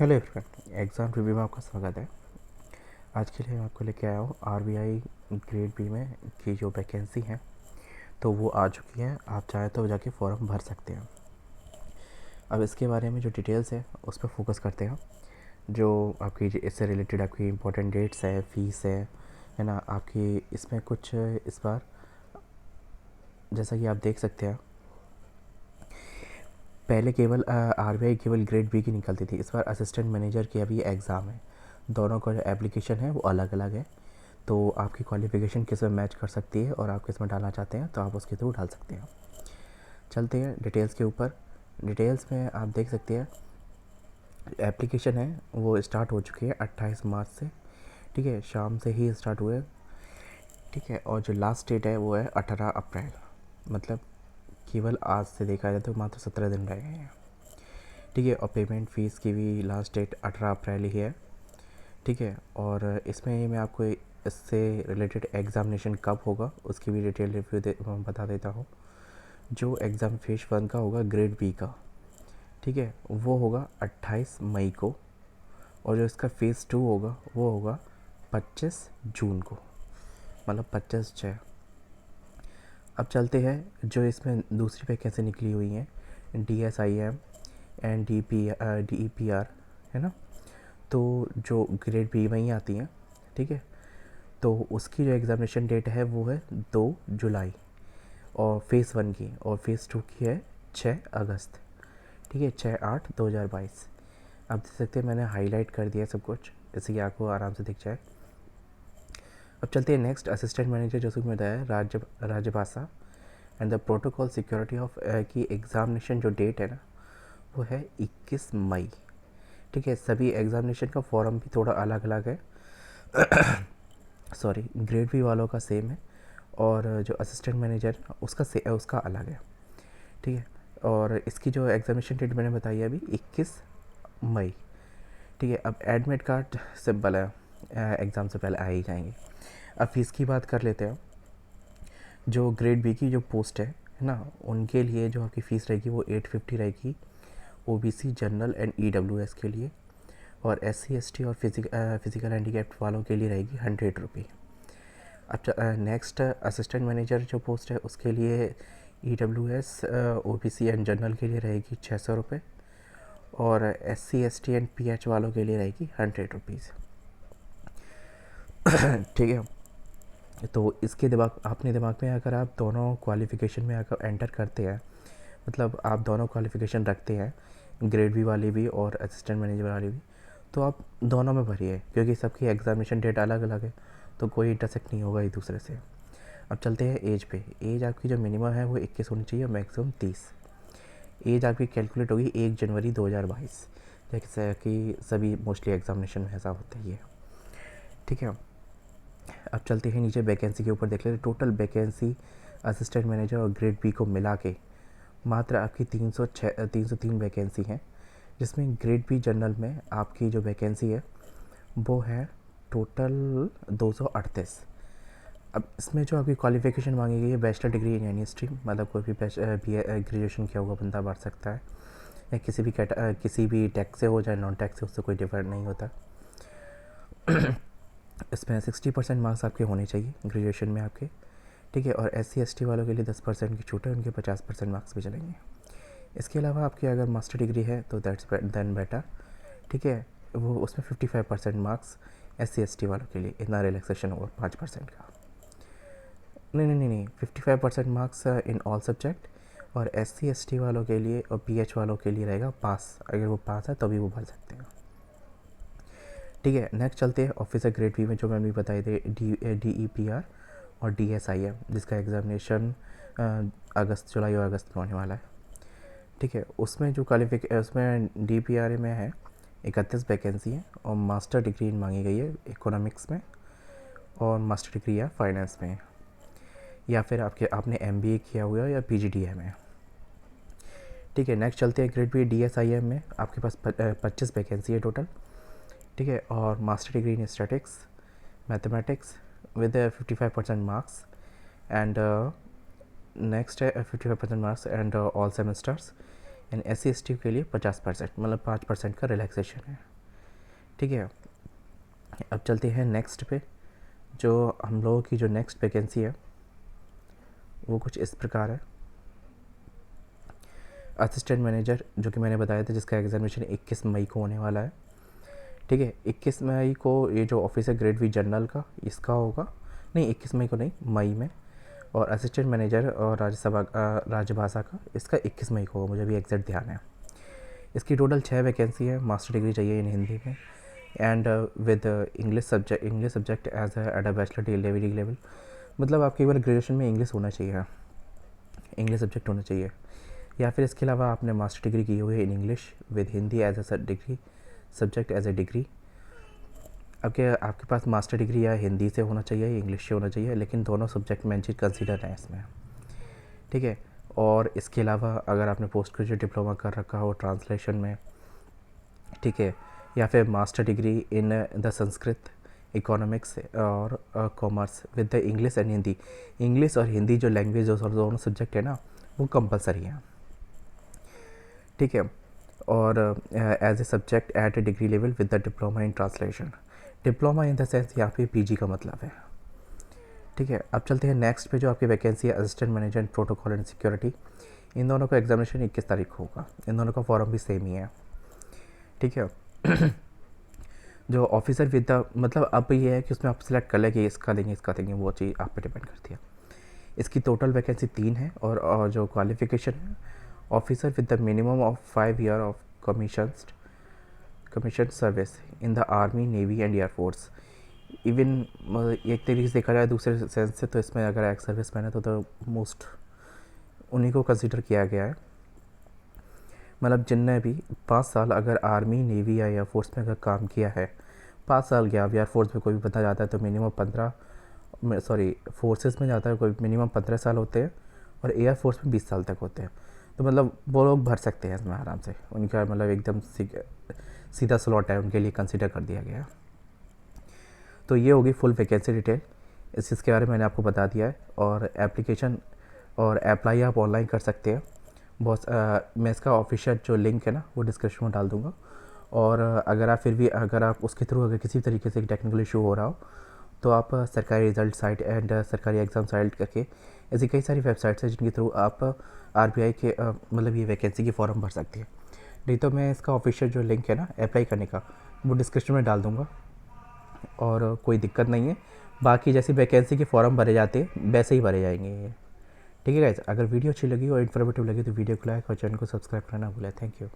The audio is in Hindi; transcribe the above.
हेलो एवरीवन, एग्ज़ाम रिव्यू में आपका स्वागत है। आज के लिए मैं आपको लेके आया हूँ आरबीआई ग्रेड बी में की जो वैकेंसी है तो वो आ चुकी है। आप चाहे तो जाके फॉर्म भर सकते हैं। अब इसके बारे में जो डिटेल्स है उस पर फोकस करते हैं। जो आपकी इससे रिलेटेड आपकी इम्पोर्टेंट डेट्स है, फ़ीस है ना आपकी। इसमें कुछ इस बार जैसा कि आप देख सकते हैं, पहले केवल आरबीआई केवल ग्रेड बी की निकलती थी। इस बार असिस्टेंट मैनेजर की अभी एग्ज़ाम है। दोनों का जो एप्लीकेशन है वो अलग अलग है। तो आपकी क्वालिफ़िकेशन किस में मैच कर सकती है और आप किस में डालना चाहते हैं तो आप उसके थ्रू डाल सकते हैं। चलते हैं डिटेल्स के ऊपर। डिटेल्स में आप देख सकते हैं एप्लीकेशन है वो स्टार्ट हो चुकी है 28 मार्च से। ठीक है, शाम से ही स्टार्ट हुए। ठीक है, और जो लास्ट डेट है वो है 18 अप्रैल। मतलब केवल आज से देखा जाए तो मात्र 17 दिन रह गए हैं। ठीक है, और पेमेंट फ़ीस की भी लास्ट डेट 18 अप्रैल ही है। ठीक है, और इसमें मैं आपको इससे रिलेटेड एग्ज़ामिनेशन कब होगा उसकी भी डिटेल रिव्यू बता देता हूँ। जो एग्ज़ाम फेज 1 का होगा ग्रेड बी का, ठीक है, वो होगा 28 मई को। और जो इसका फेज़ 2 होगा वो होगा 25 जून को, मतलब 25/6। अब चलते हैं जो इसमें दूसरी वैकेंसी निकली हुई हैं, DSIM एंड DEPR, है ना। तो जो ग्रेड बी में ही आती हैं। ठीक है, तो उसकी जो एग्ज़ामिनेशन डेट है वो है 2 जुलाई और फ़ेज़ 1 की, और फ़ेज़ 2 की है 6 अगस्त। ठीक है, 6/8/2022। आप देख सकते हैं मैंने हाईलाइट कर दिया सब कुछ, जैसे कि आपको आराम से दिख जाए। अब चलते हैं नेक्स्ट, असिस्टेंट मैनेजर जो कि बताया राजभाषा and the protocol security of की एग्ज़ामिनेशन जो डेट है ना वो है 21 मई। ठीक है, सभी एग्ज़ामिनेशन का फॉर्म भी थोड़ा अलग अलग है। सॉरी, ग्रेड बी वालों का सेम है और जो असिस्टेंट मैनेजर उसका अलग है। ठीक है, और इसकी जो एग्ज़ामिनेशन डेट मैंने बताई है अभी 21 मई। ठीक है, अब एडमिट कार्ड से पहले एग्ज़ाम से पहले आ ही जाएंगे। अब फीस की बात कर लेते हैं। जो ग्रेड बी की जो पोस्ट है ना, उनके लिए जो आपकी फ़ीस रहेगी वो 850 रहेगी। ओबीसी, जनरल एंड ईडब्ल्यूएस के लिए, और SC ST और फिज़िकल हैंडीकैप्ड वालों के लिए रहेगी 100 रुपये। अब नेक्स्ट असिस्टेंट मैनेजर जो पोस्ट है उसके लिए EWS, OBC एंड जनरल के लिए रहेगी 600 रुपये, और SC ST एंड PH वालों के लिए रहेगी 100 रुपीज़। ठीक है, तो इसके अपने दिमाग में अगर आप दोनों क्वालिफ़िकेशन में अगर एंटर करते हैं, मतलब आप दोनों क्वालिफ़िकेशन रखते हैं, ग्रेड बी वाली भी और असिस्टेंट मैनेजर वाली भी, तो आप दोनों में भरिए क्योंकि सबकी एग्ज़ामिनेशन डेट अलग अलग है तो कोई इंटरसेक्ट नहीं होगा एक दूसरे से। अब चलते हैं एज पे। एज आपकी जो मिनिमम है वो 21 होनी चाहिए और मैक्सिमम 30। एज आपकी कैलकुलेट होगी 1 जनवरी 2022, जैसे कि सभी मोस्टली एग्जामिनेशन में ऐसा होता ही है। ठीक है, अब चलते हैं नीचे वैकेंसी के ऊपर देख लेते। टोटल वैकेंसी असिस्टेंट मैनेजर और ग्रेड बी को मिला के मात्र आपकी 303 वैकेंसी हैं, जिसमें ग्रेड बी जनरल में आपकी जो वैकेंसी है वो है टोटल 238। अब इसमें जो आपकी क्वालिफ़िकेशन मांगी गई है bachelor degree in any stream, मतलब कोई भी ग्रेजुएशन किया हुआ बंदा भर सकता है, या किसी भी टैक्स से हो चाहे नॉन टैक्स से, उससे कोई डिफरेंट नहीं होता। इसमें 60% मार्क्स आपके होने चाहिए ग्रेजुएशन में आपके। ठीक है, और SC ST वालों के लिए 10% की छूट है, उनके 50% मार्क्स भी चलेंगे। इसके अलावा आपकी अगर मास्टर डिग्री है तो देन बेटर। ठीक है, वो उसमें 55% मार्क्स SC ST वालों के लिए, इतना रिलैक्सेशन और 5% का। नहीं, 55% मार्क्स इन ऑल सब्जेक्ट, और SC ST वालों के लिए और PH वालों के लिए रहेगा पास। अगर वो पास है तभी वो भर सकते हैं। ठीक है, नेक्स्ट चलते हैं ऑफिसर ग्रेड बी में, जो मैंने भी बताई थी DEPR और DSIM, जिसका एग्ज़ामिनेशन जुलाई और अगस्त में होने वाला है। ठीक है, उसमें जो उसमें DPRA में है 31 वैकेंसी है, और मास्टर डिग्री मांगी गई है इकोनॉमिक्स में, और मास्टर डिग्री या फाइनेंस में, या फिर आपने MBA किया हुआ है या PGDM में। ठीक है, नेक्स्ट चलते हैं ग्रेड बी DSIM में आपके पास 25 वैकेंसी है टोटल। ठीक है, और master degree in statics mathematics with 55% marks, and next है 55% marks and all semesters. And SC ST के लिए 50%, मतलब 5% का रिलैक्सेशन है। ठीक है, अब चलते हैं नेक्स्ट पे। जो हम लोगों की जो नेक्स्ट वैकेंसी है वो कुछ इस प्रकार है। असिस्टेंट मैनेजर, जो कि मैंने बताया था, जिसका एग्जामिनेशन 21 मई को होने वाला है। ठीक है, 21 मई को ये जो ऑफिसर ग्रेड वी जनरल का इसका होगा, नहीं 21 मई को नहीं, मई में। और असिस्टेंट मैनेजर और राजभाषा का इसका 21 मई को होगा, मुझे भी एग्जैक्ट ध्यान है। इसकी टोटल 6 वैकेंसी है। मास्टर डिग्री चाहिए इन हिंदी में and with English subject as at a bachelor degree level, मतलब आपके केवल ग्रेजुएशन में इंग्लिश होना चाहिए, इंग्लिश सब्जेक्ट होना चाहिए। या फिर इसके अलावा आपने मास्टर डिग्री की हुई है in English with Hindi as a degree subject as a degree. आपके पास मास्टर डिग्री या हिंदी से होना चाहिए या इंग्लिश से होना चाहिए, लेकिन दोनों सब्जेक्ट मेंशन कंसीडर हैं इसमें। ठीक है, और इसके अलावा अगर आपने पोस्ट ग्रेजुएट डिप्लोमा कर रखा हो ट्रांसलेशन में, ठीक है, या फिर master degree in the Sanskrit economics और commerce with the English and Hindi, English और हिंदी जो लैंग्वेज और दोनों सब्जेक्ट है ना वो कंपलसरी हैं। ठीक है, और as a subject at a degree level with the diploma in translation, diploma in the sense यहाँ पे पीजी का मतलब है। ठीक है, अब चलते हैं नेक्स्ट पे। जो आपकी वैकेंसी है assistant manager in protocol and security, इन दोनों का एग्जामिनेशन 21 तारीख को होगा। इन दोनों का फॉर्म भी सेम ही है। ठीक है जो ऑफिसर विद द, मतलब अब ये है कि उसमें आप सिलेक्ट कर लें कि इसका देंगे, वो चीज़ आप पे डिपेंड करती है। इसकी टोटल वैकेंसी 3 है और जो क्वालिफिकेशन है, officer with the minimum of 5 year of commission service in the army, navy and air force. Even एक तरीके से देखा जाए दूसरे सेंस से, तो इसमें अगर एक्स सर्विस मैन है तो मोस्ट उन्हीं को कंसिडर किया गया है। मतलब जिनने भी 5 साल अगर आर्मी, नेवी या एयरफोर्स में अगर काम किया है, 5 साल गया। अब एयरफोर्स में कोई भी बंदा जाता है तो मिनिमम 15, फोर्सेस में जाता है कोई मिनिमम 15 साल होते हैं और एयरफोर्स में 20 साल तक होते हैं। तो मतलब वो लोग भर सकते हैं इसमें आराम से, उनका मतलब एकदम सीधा स्लॉट है, उनके लिए कंसिडर कर दिया गया। तो ये होगी फुल वैकेंसी डिटेल, इस चीज़ के बारे में मैंने आपको बता दिया है। और एप्लीकेशन और अप्लाई आप ऑनलाइन कर सकते हैं। बहुत मैं इसका ऑफिशियल जो लिंक है ना वो डिस्क्रिप्शन में डाल दूँगा। और अगर आप उसके थ्रू अगर किसी तरीके से टेक्निकल इशू हो रहा हो तो आप सरकारी रिजल्ट साइट एंड सरकारी एग्ज़ाम साइट करके, ऐसी कई सारी वेबसाइट्स हैं जिनके थ्रू आप आरबीआई के मतलब ये वैकेंसी की फॉर्म भर सकते हैं। नहीं तो मैं इसका ऑफिशियल जो लिंक है ना अप्लाई करने का, वो डिस्क्रिप्शन में डाल दूँगा और कोई दिक्कत नहीं है। बाकी जैसी वैकेंसी के फॉर्म भरे जाते हैं वैसे ही भरे जाएंगे ये। ठीक है गाइस, अगर वीडियो अच्छी लगी और इन्फॉर्मेटिव लगी तो वीडियो को लाइक और चैनल को सब्सक्राइब करना ना भूलें। Thank you.